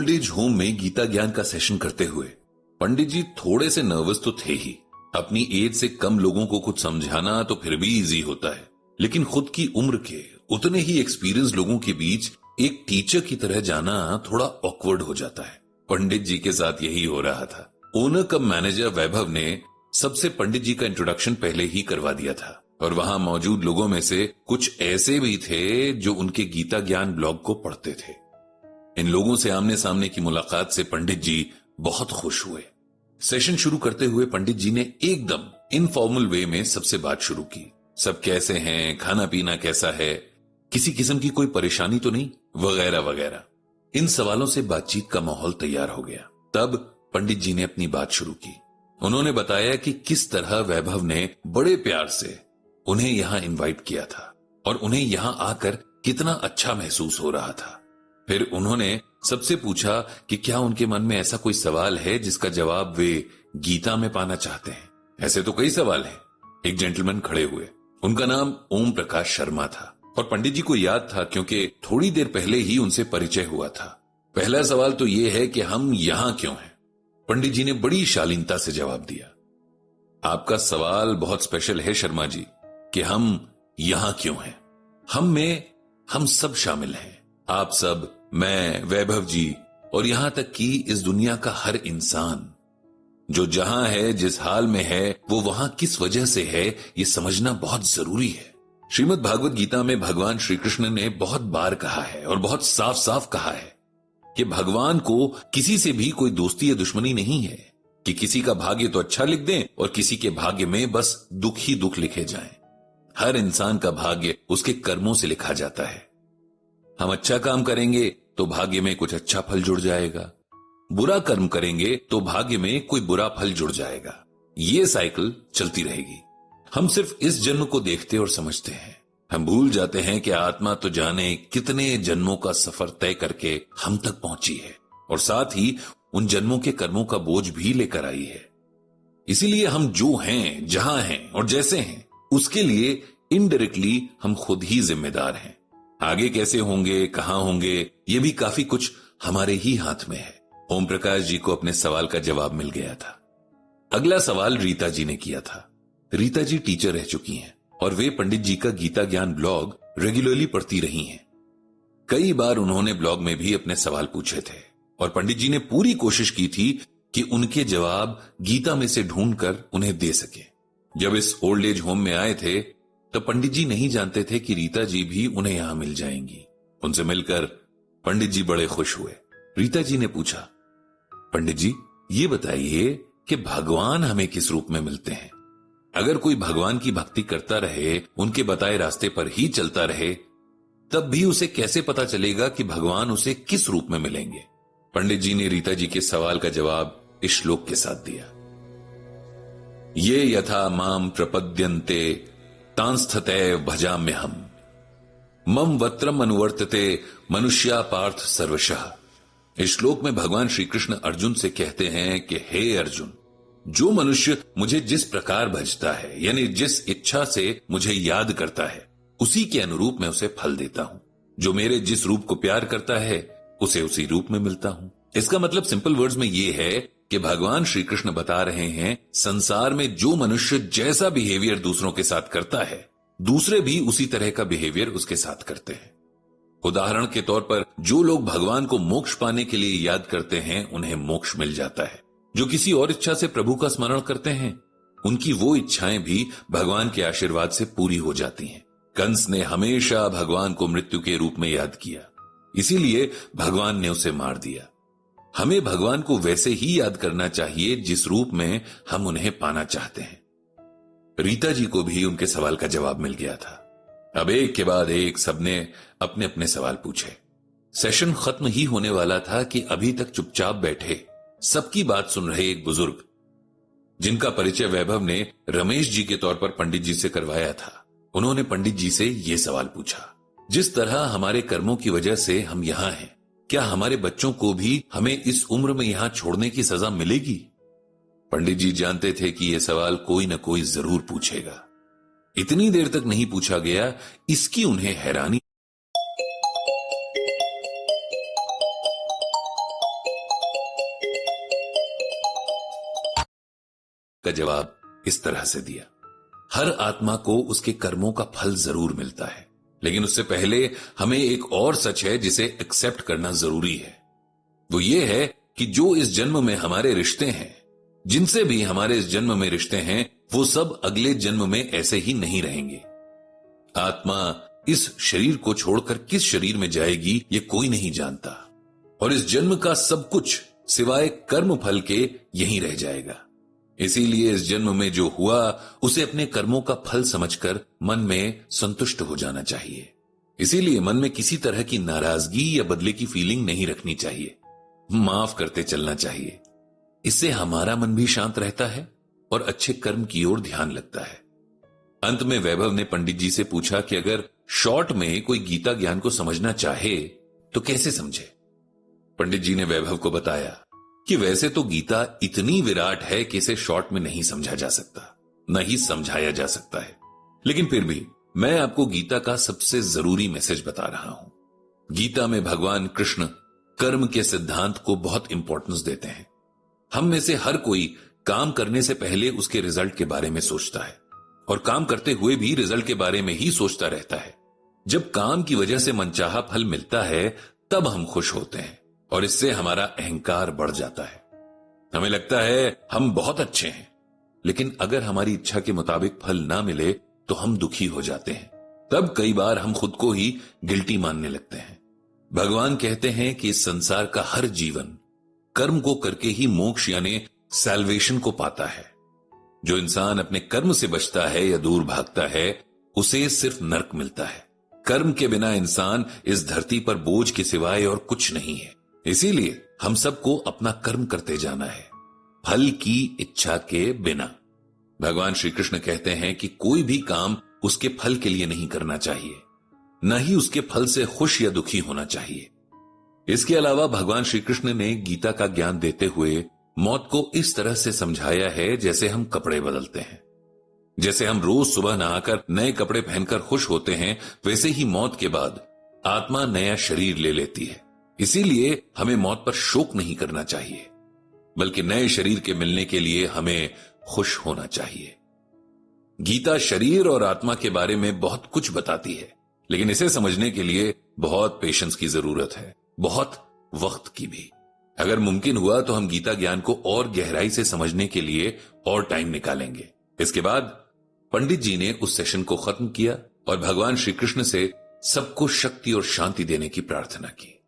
Old age home में गीता ज्ञान का सेशन करते हुए पंडित जी थोड़े से नर्वस तो थे ही। अपनी एज से कम लोगों को कुछ समझाना तो फिर भी इजी होता है, लेकिन खुद की उम्र के उतने ही एक्सपीरियंस लोगों के बीच एक टीचर की तरह जाना थोड़ा ऑकवर्ड हो जाता है। पंडित जी के साथ यही हो रहा था। ओनर कम मैनेजर वैभव ने सबसे पंडित जी का इंट्रोडक्शन पहले ही करवा दिया था और वहां मौजूद लोगों में से कुछ ऐसे भी थे जो उनके गीता ज्ञान ब्लॉग को पढ़ते थे। इन लोगों से आमने सामने की मुलाकात से पंडित जी बहुत खुश हुए। सेशन शुरू करते हुए पंडित जी ने एकदम इनफॉर्मल वे में सबसे बात शुरू की। सब कैसे हैं, खाना पीना कैसा है, किसी किस्म की कोई परेशानी तो नहीं, वगैरह वगैरह। इन सवालों से बातचीत का माहौल तैयार हो गया। तब पंडित जी ने अपनी बात शुरू की। उन्होंने बताया कि किस तरह वैभव ने बड़े प्यार से उन्हें यहां इनवाइट किया था और उन्हें यहां आकर कितना अच्छा महसूस हो रहा था। फिर उन्होंने सबसे पूछा कि क्या उनके मन में ऐसा कोई सवाल है जिसका जवाब वे गीता में पाना चाहते हैं। ऐसे तो कई सवाल हैं। एक जेंटलमैन खड़े हुए। उनका नाम ओम प्रकाश शर्मा था और पंडित जी को याद था क्योंकि थोड़ी देर पहले ही उनसे परिचय हुआ था। पहला सवाल तो यह है कि हम यहां क्यों हैं? पंडित जी ने बड़ी शालीनता से जवाब दिया, आपका सवाल बहुत स्पेशल है शर्मा जी, कि हम यहां क्यों हैं। हम में हम सब शामिल हैं। आप सब, मैं, वैभव जी और यहां तक कि इस दुनिया का हर इंसान जो जहां है, जिस हाल में है, वो वहां किस वजह से है, ये समझना बहुत जरूरी है। श्रीमद् भागवत गीता में भगवान श्री कृष्ण ने बहुत बार कहा है और बहुत साफ साफ कहा है कि भगवान को किसी से भी कोई दोस्ती या दुश्मनी नहीं है, कि किसी का भाग्य तो अच्छा लिख दें और किसी के भाग्य में बस दुख ही दुख लिखे जाएं। हर इंसान का भाग्य उसके कर्मों से लिखा जाता है। हम अच्छा काम करेंगे तो भाग्य में कुछ अच्छा फल जुड़ जाएगा, बुरा कर्म करेंगे तो भाग्य में कोई बुरा फल जुड़ जाएगा। ये साइकिल चलती रहेगी। हम सिर्फ इस जन्म को देखते और समझते हैं। हम भूल जाते हैं कि आत्मा तो जाने कितने जन्मों का सफर तय करके हम तक पहुंची है और साथ ही उन जन्मों के कर्मों का बोझ भी लेकर आई है। इसीलिए हम जो हैं, जहां हैं और जैसे हैं, उसके लिए इनडायरेक्टली हम खुद ही जिम्मेदार हैं। आगे कैसे होंगे, कहां होंगे, ये भी काफी कुछ हमारे ही हाथ में है। ओम प्रकाश जी को अपने सवाल का जवाब मिल गया था। अगला सवाल रीता जी ने किया था। रीता जी टीचर रह चुकी हैं और वे पंडित जी का गीता ज्ञान ब्लॉग रेगुलरली पढ़ती रही हैं। कई बार उन्होंने ब्लॉग में भी अपने सवाल पूछे थे और पंडित जी ने पूरी कोशिश की थी कि उनके जवाब गीता में से ढूंढकर उन्हें दे सके। जब इस ओल्ड एज होम में आए थे तो पंडित जी नहीं जानते थे कि रीता जी भी उन्हें यहां मिल जाएंगी। उनसे मिलकर पंडित जी बड़े खुश हुए। रीता जी ने पूछा, पंडित जी ये बताइए कि भगवान हमें किस रूप में मिलते हैं? अगर कोई भगवान की भक्ति करता रहे, उनके बताए रास्ते पर ही चलता रहे, तब भी उसे कैसे पता चलेगा कि भगवान उसे किस रूप में मिलेंगे? पंडित जी ने रीता जी के सवाल का जवाब इस श्लोक के साथ दिया, ये यथा माम प्रपद्यन्ते तांस्थतैव भजाम्यहम् मम वत्रम अनुवर्तते मनुष्या पार्थ सर्वशः। इस श्लोक में भगवान श्री कृष्ण अर्जुन से कहते हैं कि हे अर्जुन, जो मनुष्य मुझे जिस प्रकार भजता है, यानी जिस इच्छा से मुझे याद करता है, उसी के अनुरूप मैं उसे फल देता हूं। जो मेरे जिस रूप को प्यार करता है, उसे उसी रूप में मिलता हूं। इसका मतलब सिंपल वर्ड्स में यह है कि भगवान श्री कृष्ण बता रहे हैं, संसार में जो मनुष्य जैसा बिहेवियर दूसरों के साथ करता है, दूसरे भी उसी तरह का बिहेवियर उसके साथ करते हैं। उदाहरण के तौर पर जो लोग भगवान को मोक्ष पाने के लिए याद करते हैं, उन्हें मोक्ष मिल जाता है। जो किसी और इच्छा से प्रभु का स्मरण करते हैं, उनकी वो इच्छाएं भी भगवान के आशीर्वाद से पूरी हो जाती हैं। कंस ने हमेशा भगवान को मृत्यु के रूप में याद किया, इसीलिए भगवान ने उसे मार दिया। हमें भगवान को वैसे ही याद करना चाहिए जिस रूप में हम उन्हें पाना चाहते हैं। रीता जी को भी उनके सवाल का जवाब मिल गया था। अब एक के बाद एक सबने अपने अपने सवाल पूछे। सेशन खत्म ही होने वाला था कि अभी तक चुपचाप बैठे सबकी बात सुन रहे एक बुजुर्ग, जिनका परिचय वैभव ने रमेश जी के तौर पर पंडित जी से करवाया था, उन्होंने पंडित जी से यह सवाल पूछा, जिस तरह हमारे कर्मों की वजह से हम यहां हैं, क्या हमारे बच्चों को भी हमें इस उम्र में यहां छोड़ने की सजा मिलेगी? पंडित जी जानते थे कि यह सवाल कोई न कोई जरूर पूछेगा। इतनी देर तक नहीं पूछा गया, इसकी उन्हें हैरानी। का जवाब इस तरह से दिया, हर आत्मा को उसके कर्मों का फल जरूर मिलता है, लेकिन उससे पहले हमें एक और सच है जिसे एक्सेप्ट करना जरूरी है। वो ये है कि जो इस जन्म में हमारे रिश्ते हैं, जिनसे भी हमारे इस जन्म में रिश्ते हैं, वो सब अगले जन्म में ऐसे ही नहीं रहेंगे। आत्मा इस शरीर को छोड़कर किस शरीर में जाएगी ये कोई नहीं जानता, और इस जन्म का सब कुछ सिवाय कर्म फल के यहीं रह जाएगा। इसीलिए इस जन्म में जो हुआ उसे अपने कर्मों का फल समझकर मन में संतुष्ट हो जाना चाहिए। इसीलिए मन में किसी तरह की नाराजगी या बदले की फीलिंग नहीं रखनी चाहिए, माफ करते चलना चाहिए। इससे हमारा मन भी शांत रहता है और अच्छे कर्म की ओर ध्यान लगता है। अंत में वैभव ने पंडित जी से पूछा कि अगर शॉर्ट में कोई गीता ज्ञान को समझना चाहे तो कैसे समझे। पंडित जी ने वैभव को बताया कि वैसे तो गीता इतनी विराट है कि इसे शॉर्ट में नहीं समझा जा सकता, न ही समझाया जा सकता है, लेकिन फिर भी मैं आपको गीता का सबसे जरूरी मैसेज बता रहा हूं। गीता में भगवान कृष्ण कर्म के सिद्धांत को बहुत इंपॉर्टेंस देते हैं। हम में से हर कोई काम करने से पहले उसके रिजल्ट के बारे में सोचता है, और काम करते हुए भी रिजल्ट के बारे में ही सोचता रहता है। जब काम की वजह से मनचाहा फल मिलता है तब हम खुश होते हैं, और इससे हमारा अहंकार बढ़ जाता है। हमें लगता है हम बहुत अच्छे हैं, लेकिन अगर हमारी इच्छा के मुताबिक फल ना मिले तो हम दुखी हो जाते हैं। तब कई बार हम खुद को ही गिल्टी मानने लगते हैं। भगवान कहते हैं कि इस संसार का हर जीवन कर्म को करके ही मोक्ष यानी सैल्वेशन को पाता है। जो इंसान अपने कर्म से बचता है या दूर भागता है उसे सिर्फ नरक मिलता है। कर्म के बिना इंसान इस धरती पर बोझ के सिवाय और कुछ नहीं है। इसीलिए हम सबको अपना कर्म करते जाना है, फल की इच्छा के बिना। भगवान श्री कृष्ण कहते हैं कि कोई भी काम उसके फल के लिए नहीं करना चाहिए, न ही उसके फल से खुश या दुखी होना चाहिए। इसके अलावा भगवान श्री कृष्ण ने गीता का ज्ञान देते हुए मौत को इस तरह से समझाया है जैसे हम कपड़े बदलते हैं। जैसे हम रोज सुबह नहाकर नए कपड़े पहनकर खुश होते हैं, वैसे ही मौत के बाद आत्मा नया शरीर ले लेती है। इसीलिए हमें मौत पर शोक नहीं करना चाहिए, बल्कि नए शरीर के मिलने के लिए हमें खुश होना चाहिए। गीता शरीर और आत्मा के बारे में बहुत कुछ बताती है, लेकिन इसे समझने के लिए बहुत पेशेंस की जरूरत है, बहुत वक्त की भी। अगर मुमकिन हुआ तो हम गीता ज्ञान को और गहराई से समझने के लिए और टाइम निकालेंगे। इसके बाद पंडित जी ने उस सेशन को खत्म किया और भगवान श्री कृष्ण से सबको शक्ति और शांति देने की प्रार्थना की।